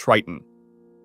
Triton.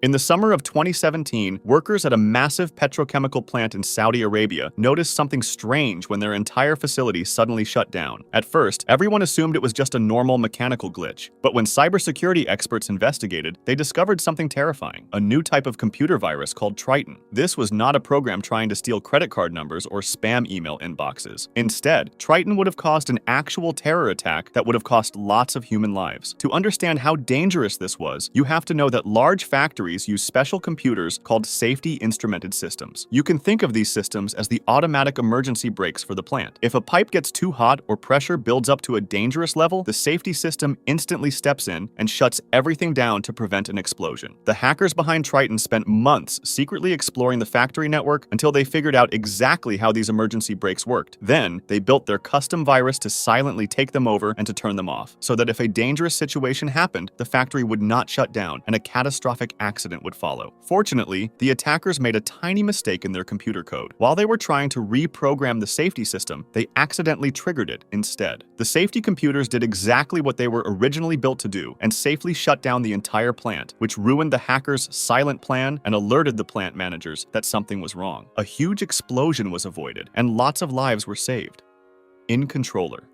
In the summer of 2017, workers at a massive petrochemical plant in Saudi Arabia noticed something strange when their entire facility suddenly shut down. At first, everyone assumed it was just a normal mechanical glitch, but when cybersecurity experts investigated, they discovered something terrifying: a new type of computer virus called Triton. This was not a program trying to steal credit card numbers or spam email inboxes. Instead, Triton would have caused an actual terror attack that would have cost lots of human lives. To understand how dangerous this was, you have to know that large factories use special computers called safety instrumented systems. You can think of these systems as the automatic emergency brakes for the plant. If a pipe gets too hot or pressure builds up to a dangerous level, the safety system instantly steps in and shuts everything down to prevent an explosion. The hackers behind Triton spent months secretly exploring the factory network until they figured out exactly how these emergency brakes worked. Then, they built their custom virus to silently take them over and to turn them off, so that if a dangerous situation happened, the factory would not shut down and a catastrophic accident would follow. Fortunately, the attackers made a tiny mistake in their computer code. While they were trying to reprogram the safety system, they accidentally triggered it instead. The safety computers did exactly what they were originally built to do and safely shut down the entire plant, which ruined the hackers' silent plan and alerted the plant managers that something was wrong. A huge explosion was avoided, and lots of lives were saved. Incontroller.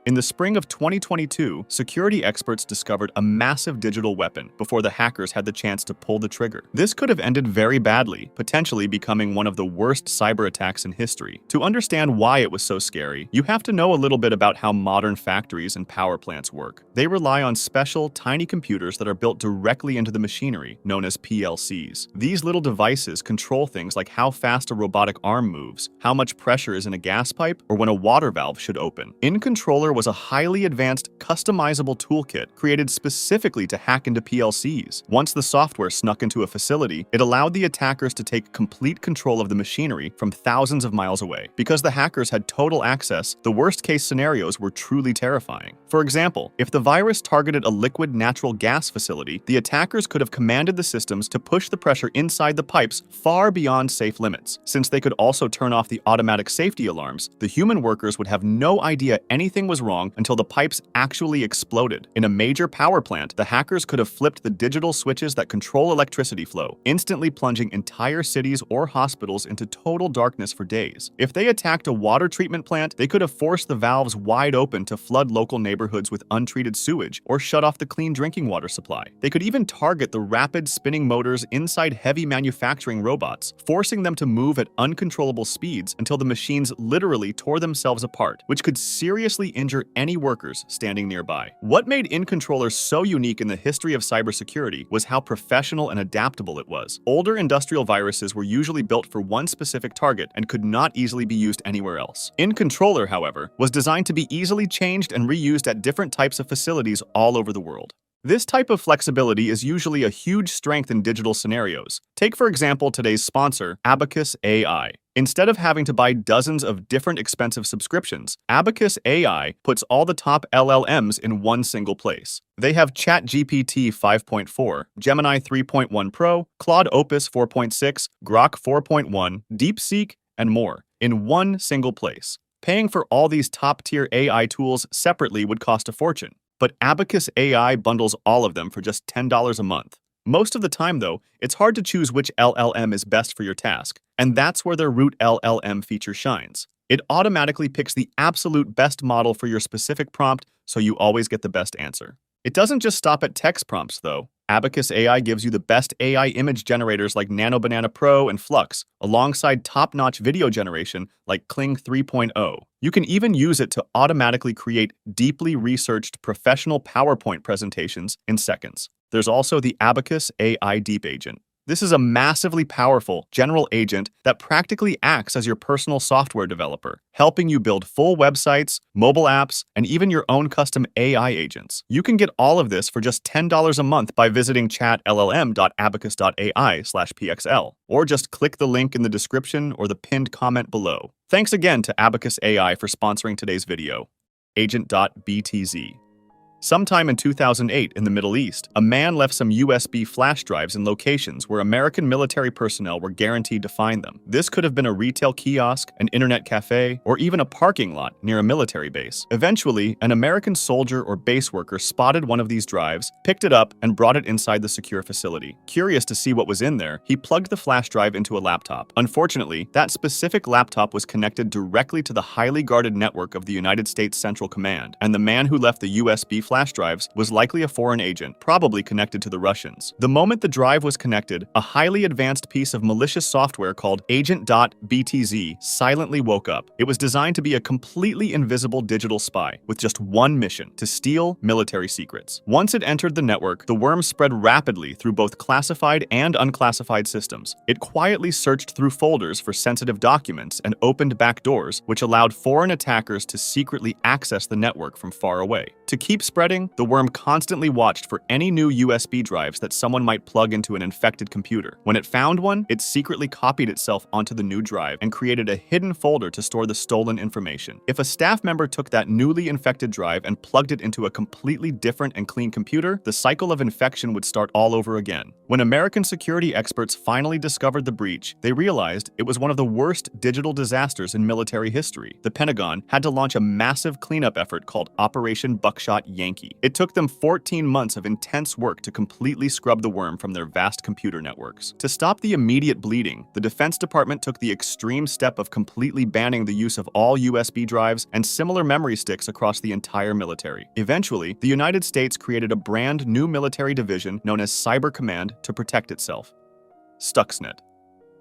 In the spring of 2022, security experts discovered a massive digital weapon before the hackers had the chance to pull the trigger. This could have ended very badly, potentially becoming one of the worst cyber attacks in history. To understand why it was so scary, you have to know a little bit about how modern factories and power plants work. They rely on special, tiny computers that are built directly into the machinery, known as PLCs. These little devices control things like how fast a robotic arm moves, how much pressure is in a gas pipe, or when a water valve should open. Incontroller was a highly advanced, customizable toolkit created specifically to hack into PLCs. Once the software snuck into a facility, it allowed the attackers to take complete control of the machinery from thousands of miles away. Because the hackers had total access, the worst-case scenarios were truly terrifying. For example, if the virus targeted a liquid natural gas facility, the attackers could have commanded the systems to push the pressure inside the pipes far beyond safe limits. Since they could also turn off the automatic safety alarms, the human workers would have no idea anything was wrong until the pipes actually exploded. In a major power plant, the hackers could have flipped the digital switches that control electricity flow, instantly plunging entire cities or hospitals into total darkness for days. If they attacked a water treatment plant, they could have forced the valves wide open to flood local neighborhoods with untreated sewage or shut off the clean drinking water supply. They could even target the rapid spinning motors inside heavy manufacturing robots, forcing them to move at uncontrollable speeds until the machines literally tore themselves apart, which could seriously injure any workers standing nearby. What made Incontroller so unique in the history of cybersecurity was how professional and adaptable it was. Older industrial viruses were usually built for one specific target and could not easily be used anywhere else. Incontroller, however, was designed to be easily changed and reused at different types of facilities all over the world. This type of flexibility is usually a huge strength in digital scenarios. Take, for example, today's sponsor, Abacus.AI. Instead of having to buy dozens of different expensive subscriptions, Abacus.AI puts all the top LLMs in one single place. They have ChatGPT 5.4, Gemini 3.1 Pro, Claude Opus 4.6, Grok 4.1, DeepSeek, and more, in one single place. Paying for all these top-tier AI tools separately would cost a fortune. But Abacus.AI bundles all of them for just $10 a month. Most of the time, though, it's hard to choose which LLM is best for your task, and that's where their Root LLM feature shines. It automatically picks the absolute best model for your specific prompt, so you always get the best answer. It doesn't just stop at text prompts, though. Abacus.AI gives you the best AI image generators like Nano Banana Pro and Flux, alongside top-notch video generation like Kling 3.0. You can even use it to automatically create deeply researched professional PowerPoint presentations in seconds. There's also the Abacus.AI Deep Agent. This is a massively powerful general agent that practically acts as your personal software developer, helping you build full websites, mobile apps, and even your own custom AI agents. You can get all of this for just $10 a month by visiting chatllm.abacus.ai/pxl, or just click the link in the description or the pinned comment below. Thanks again to Abacus.AI for sponsoring today's video. Agent.btz. Sometime in 2008 in the Middle East, a man left some USB flash drives in locations where American military personnel were guaranteed to find them. This could have been a retail kiosk, an internet cafe, or even a parking lot near a military base. Eventually, an American soldier or base worker spotted one of these drives, picked it up, and brought it inside the secure facility. Curious to see what was in there, he plugged the flash drive into a laptop. Unfortunately, that specific laptop was connected directly to the highly guarded network of the United States Central Command, and the man who left the USB flash drives was likely a foreign agent, probably connected to the Russians. The moment the drive was connected, a highly advanced piece of malicious software called Agent.btz silently woke up. It was designed to be a completely invisible digital spy, with just one mission: to steal military secrets. Once it entered the network, the worm spread rapidly through both classified and unclassified systems. It quietly searched through folders for sensitive documents and opened backdoors, which allowed foreign attackers to secretly access the network from far away. To keep spreading, the worm constantly watched for any new USB drives that someone might plug into an infected computer. When it found one, it secretly copied itself onto the new drive and created a hidden folder to store the stolen information. If a staff member took that newly infected drive and plugged it into a completely different and clean computer, the cycle of infection would start all over again. When American security experts finally discovered the breach, they realized it was one of the worst digital disasters in military history. The Pentagon had to launch a massive cleanup effort called Operation Buckshot Yankee. It took them 14 months of intense work to completely scrub the worm from their vast computer networks. To stop the immediate bleeding, the Defense Department took the extreme step of completely banning the use of all USB drives and similar memory sticks across the entire military. Eventually, the United States created a brand new military division known as Cyber Command to protect itself: Stuxnet.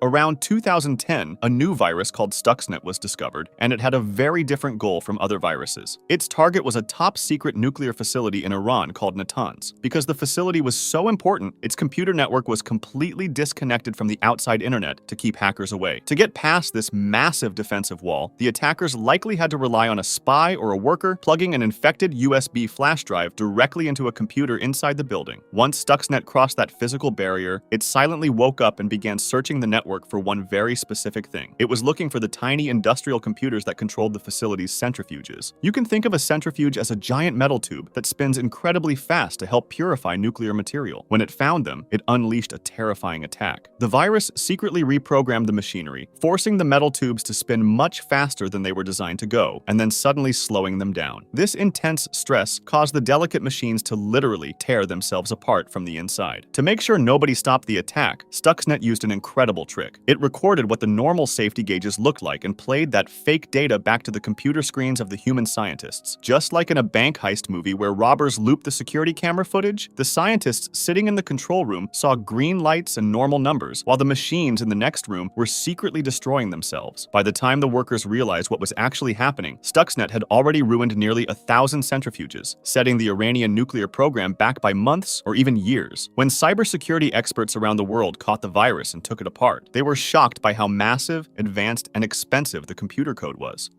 Around 2010, a new virus called Stuxnet was discovered, and it had a very different goal from other viruses. Its target was a top-secret nuclear facility in Iran called Natanz. Because the facility was so important, its computer network was completely disconnected from the outside internet to keep hackers away. To get past this massive defensive wall, the attackers likely had to rely on a spy or a worker plugging an infected USB flash drive directly into a computer inside the building. Once Stuxnet crossed that physical barrier, it silently woke up and began searching the network for one very specific thing. It was looking for the tiny industrial computers that controlled the facility's centrifuges. You can think of a centrifuge as a giant metal tube that spins incredibly fast to help purify nuclear material. When it found them, it unleashed a terrifying attack. The virus secretly reprogrammed the machinery, forcing the metal tubes to spin much faster than they were designed to go, and then suddenly slowing them down. This intense stress caused the delicate machines to literally tear themselves apart from the inside. To make sure nobody stopped the attack, Stuxnet used an incredible trick. It recorded what the normal safety gauges looked like and played that fake data back to the computer screens of the human scientists. Just like in a bank heist movie where robbers loop the security camera footage, the scientists sitting in the control room saw green lights and normal numbers, while the machines in the next room were secretly destroying themselves. By the time the workers realized what was actually happening, Stuxnet had already ruined nearly 1,000 centrifuges, setting the Iranian nuclear program back by months or even years. When cybersecurity experts around the world caught the virus and took it apart, they were shocked by how massive, advanced, and expensive the computer code was.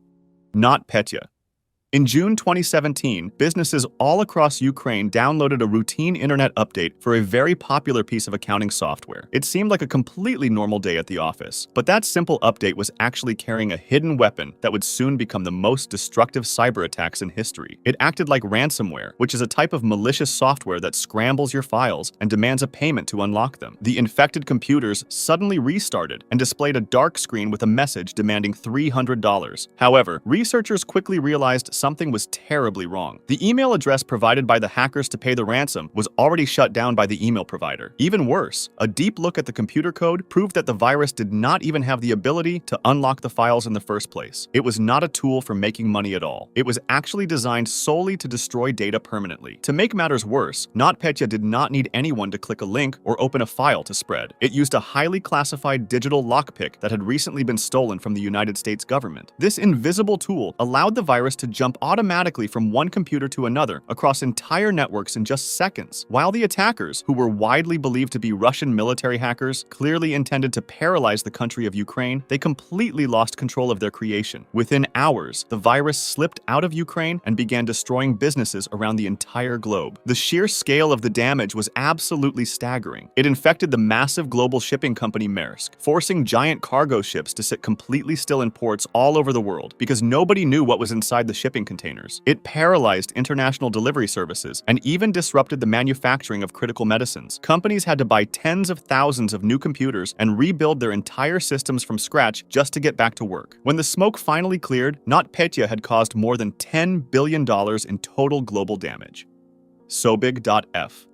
NotPetya. In June 2017, businesses all across Ukraine downloaded a routine internet update for a very popular piece of accounting software. It seemed like a completely normal day at the office, but that simple update was actually carrying a hidden weapon that would soon become the most destructive cyber attacks in history. It acted like ransomware, which is a type of malicious software that scrambles your files and demands a payment to unlock them. The infected computers suddenly restarted and displayed a dark screen with a message demanding $300. However, researchers quickly realized something was terribly wrong. The email address provided by the hackers to pay the ransom was already shut down by the email provider. Even worse, a deep look at the computer code proved that the virus did not even have the ability to unlock the files in the first place. It was not a tool for making money at all. It was actually designed solely to destroy data permanently. To make matters worse, NotPetya did not need anyone to click a link or open a file to spread. It used a highly classified digital lockpick that had recently been stolen from the United States government. This invisible tool allowed the virus to jump automatically from one computer to another across entire networks in just seconds, while the attackers, who were widely believed to be Russian military hackers, clearly intended to paralyze the country of Ukraine, they completely lost control of their creation. Within hours, the virus slipped out of Ukraine and began destroying businesses around the entire globe. The sheer scale of the damage was absolutely staggering. It infected the massive global shipping company Maersk, forcing giant cargo ships to sit completely still in ports all over the world because nobody knew what was inside the shipping shipping containers. It paralyzed international delivery services and even disrupted the manufacturing of critical medicines. Companies had to buy tens of thousands of new computers and rebuild their entire systems from scratch just to get back to work. When the smoke finally cleared, NotPetya had caused more than $10 billion in total global damage. Sobig.F.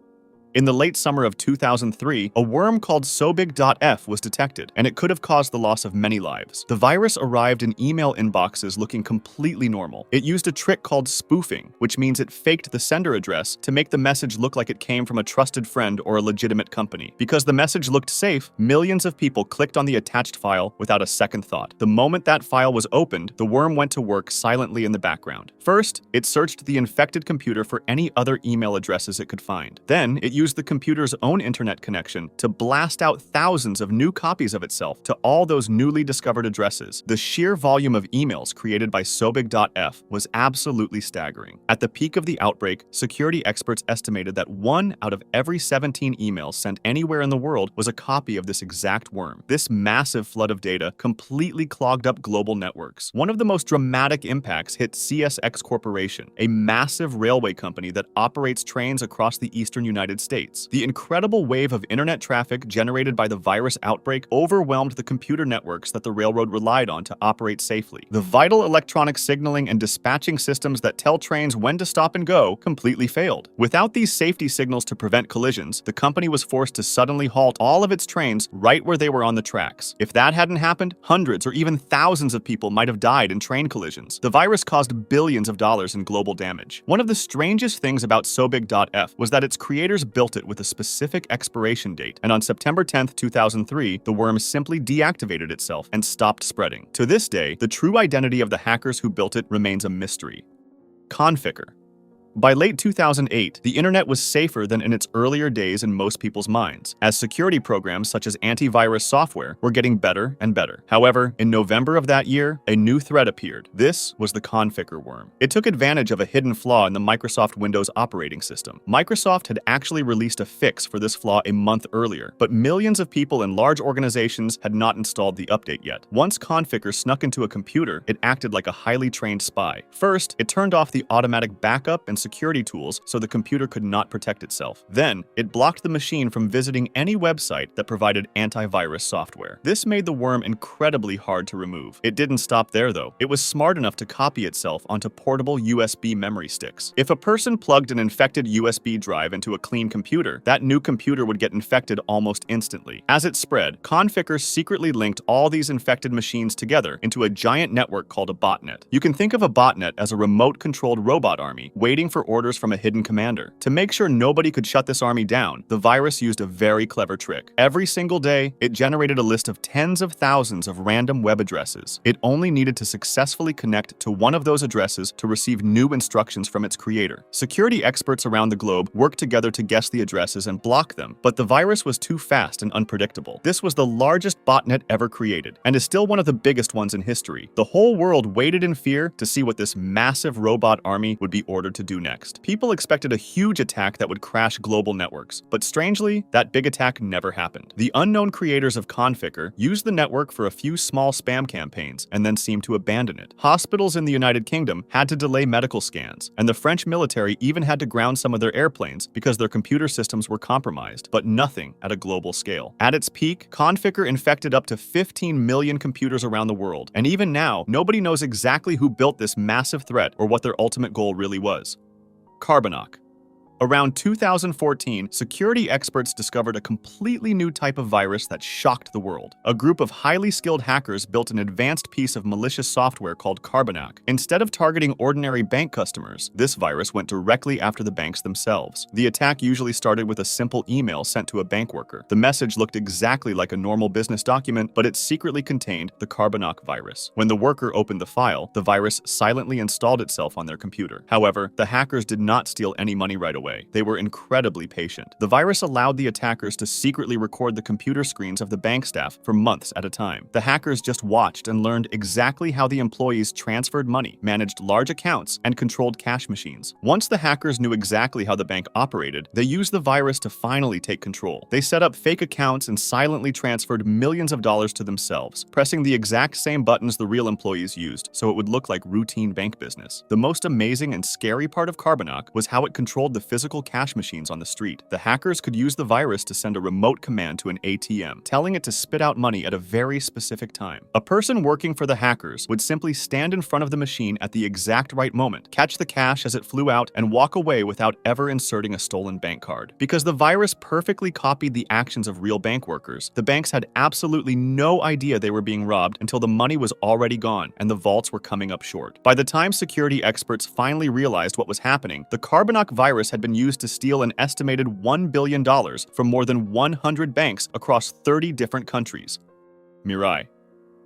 In the late summer of 2003, a worm called Sobig.F was detected, and it could have caused the loss of many lives. The virus arrived in email inboxes looking completely normal. It used a trick called spoofing, which means it faked the sender address to make the message look like it came from a trusted friend or a legitimate company. Because the message looked safe, millions of people clicked on the attached file without a second thought. The moment that file was opened, the worm went to work silently in the background. First, it searched the infected computer for any other email addresses it could find. Then, it used the computer's own internet connection to blast out thousands of new copies of itself to all those newly discovered addresses. The sheer volume of emails created by Sobig.F was absolutely staggering. At the peak of the outbreak, security experts estimated that 1 out of every 17 emails sent anywhere in the world was a copy of this exact worm. This massive flood of data completely clogged up global networks. One of the most dramatic impacts hit CSX Corporation, a massive railway company that operates trains across the eastern United States. The incredible wave of internet traffic generated by the virus outbreak overwhelmed the computer networks that the railroad relied on to operate safely. The vital electronic signaling and dispatching systems that tell trains when to stop and go completely failed. Without these safety signals to prevent collisions, the company was forced to suddenly halt all of its trains right where they were on the tracks. If that hadn't happened, hundreds or even thousands of people might have died in train collisions. The virus caused billions of dollars in global damage. One of the strangest things about Sobig.F was that its creators built it with a specific expiration date, and on September 10, 2003, the worm simply deactivated itself and stopped spreading. To this day, the true identity of the hackers who built it remains a mystery. Conficker. By late 2008, the internet was safer than in its earlier days in most people's minds, as security programs such as antivirus software were getting better and better. However, in November of that year, a new threat appeared. This was the Conficker worm. It took advantage of a hidden flaw in the Microsoft Windows operating system. Microsoft had actually released a fix for this flaw a month earlier, but millions of people in large organizations had not installed the update yet. Once Conficker snuck into a computer, it acted like a highly trained spy. First, it turned off the automatic backup and security tools so the computer could not protect itself. Then, it blocked the machine from visiting any website that provided antivirus software. This made the worm incredibly hard to remove. It didn't stop there, though. It was smart enough to copy itself onto portable USB memory sticks. If a person plugged an infected USB drive into a clean computer, that new computer would get infected almost instantly. As it spread, Conficker secretly linked all these infected machines together into a giant network called a botnet. You can think of a botnet as a remote-controlled robot army waiting for orders from a hidden commander. To make sure nobody could shut this army down, the virus used a very clever trick. Every single day, it generated a list of tens of thousands of random web addresses. It only needed to successfully connect to one of those addresses to receive new instructions from its creator. Security experts around the globe worked together to guess the addresses and block them, but the virus was too fast and unpredictable. This was the largest botnet ever created, and is still one of the biggest ones in history. The whole world waited in fear to see what this massive robot army would be ordered to do next. People expected a huge attack that would crash global networks, but strangely, that big attack never happened. The unknown creators of Conficker used the network for a few small spam campaigns and then seemed to abandon it. Hospitals in the United Kingdom had to delay medical scans, and the French military even had to ground some of their airplanes because their computer systems were compromised, but nothing at a global scale. At its peak, Conficker infected up to 15 million computers around the world, and even now, nobody knows exactly who built this massive threat or what their ultimate goal really was. Carbanak. Around 2014, security experts discovered a completely new type of virus that shocked the world. A group of highly skilled hackers built an advanced piece of malicious software called Carbanak. Instead of targeting ordinary bank customers, this virus went directly after the banks themselves. The attack usually started with a simple email sent to a bank worker. The message looked exactly like a normal business document, but it secretly contained the Carbanak virus. When the worker opened the file, the virus silently installed itself on their computer. However, the hackers did not steal any money right away. way. They were incredibly patient. The virus allowed the attackers to secretly record the computer screens of the bank staff for months at a time. The hackers just watched and learned exactly how the employees transferred money, managed large accounts, and controlled cash machines. Once the hackers knew exactly how the bank operated, they used the virus to finally take control. They set up fake accounts and silently transferred millions of dollars to themselves, pressing the exact same buttons the real employees used, so it would look like routine bank business. The most amazing and scary part of Carbanak was how it controlled the physical cash machines on the street. The hackers could use the virus to send a remote command to an ATM, telling it to spit out money at a very specific time. A person working for the hackers would simply stand in front of the machine at the exact right moment, catch the cash as it flew out, and walk away without ever inserting a stolen bank card. Because the virus perfectly copied the actions of real bank workers, the banks had absolutely no idea they were being robbed until the money was already gone and the vaults were coming up short. By the time security experts finally realized what was happening, the Carbanak virus had been used to steal an estimated $1 billion from more than 100 banks across 30 different countries. Mirai.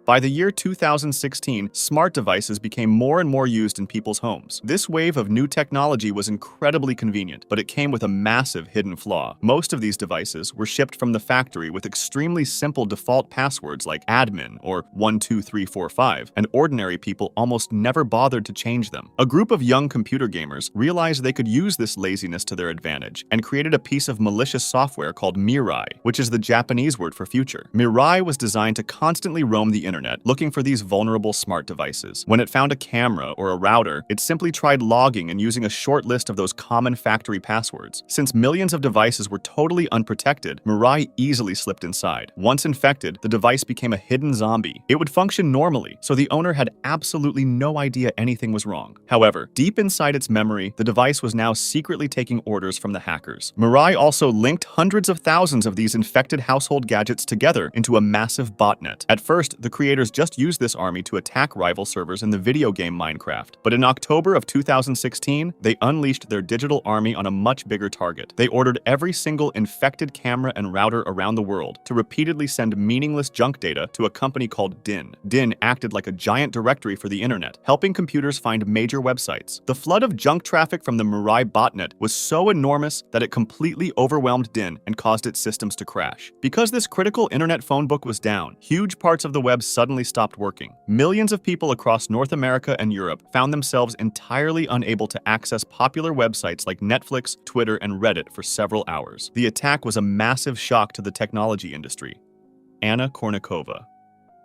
By the year 2016, smart devices became more and more used in people's homes. This wave of new technology was incredibly convenient, but it came with a massive hidden flaw. Most of these devices were shipped from the factory with extremely simple default passwords like admin or 12345, and ordinary people almost never bothered to change them. A group of young computer gamers realized they could use this laziness to their advantage and created a piece of malicious software called Mirai, which is the Japanese word for future. Mirai was designed to constantly roam the internet looking for these vulnerable smart devices. When it found a camera or a router, it simply tried logging and using a short list of those common factory passwords. Since millions of devices were totally unprotected, Mirai easily slipped inside. Once infected, the device became a hidden zombie. It would function normally, so the owner had absolutely no idea anything was wrong. However, deep inside its memory, the device was now secretly taking orders from the hackers. Mirai also linked hundreds of thousands of these infected household gadgets together into a massive botnet. At first, the creators just used this army to attack rival servers in the video game Minecraft. But in October of 2016, they unleashed their digital army on a much bigger target. They ordered every single infected camera and router around the world to repeatedly send meaningless junk data to a company called DIN. DIN acted like a giant directory for the internet, helping computers find major websites. The flood of junk traffic from the Mirai botnet was so enormous that it completely overwhelmed DIN and caused its systems to crash. Because this critical internet phone book was down, huge parts of the web suddenly stopped working. Millions of people across North America and Europe found themselves entirely unable to access popular websites like Netflix, Twitter, and Reddit for several hours. The attack was a massive shock to the technology industry. Kournikova.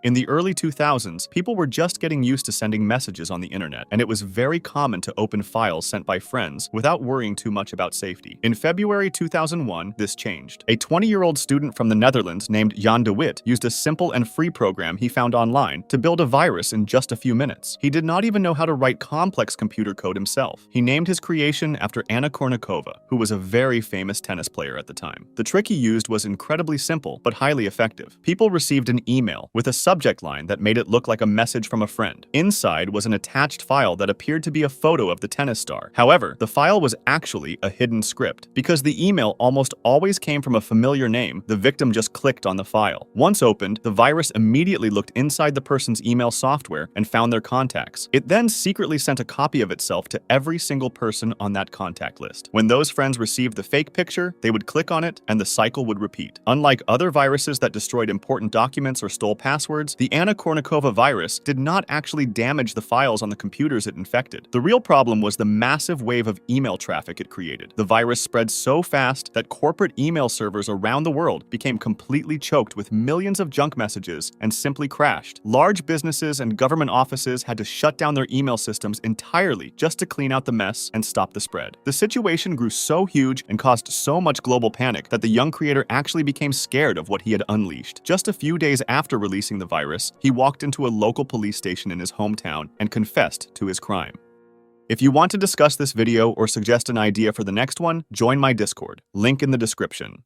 In the early 2000s, people were just getting used to sending messages on the internet, and it was very common to open files sent by friends without worrying too much about safety. In February 2001, this changed. A 20-year-old student from the Netherlands named Jan de Wit used a simple and free program he found online to build a virus in just a few minutes. He did not even know how to write complex computer code himself. He named his creation after Kournikova, who was a very famous tennis player at the time. The trick he used was incredibly simple, but highly effective. People received an email with a subject line that made it look like a message from a friend. Inside was an attached file that appeared to be a photo of the tennis star. However, the file was actually a hidden script. Because the email almost always came from a familiar name, the victim just clicked on the file. Once opened, the virus immediately looked inside the person's email software and found their contacts. It then secretly sent a copy of itself to every single person on that contact list. When those friends received the fake picture, they would click on it and the cycle would repeat. Unlike other viruses that destroyed important documents or stole passwords, the Kournikova virus did not actually damage the files on the computers it infected. The real problem was the massive wave of email traffic it created. The virus spread so fast that corporate email servers around the world became completely choked with millions of junk messages and simply crashed. Large businesses and government offices had to shut down their email systems entirely just to clean out the mess and stop the spread. The situation grew so huge and caused so much global panic that the young creator actually became scared of what he had unleashed. Just a few days after releasing the virus, he walked into a local police station in his hometown and confessed to his crime. If you want to discuss this video or suggest an idea for the next one, join my Discord, link in the description.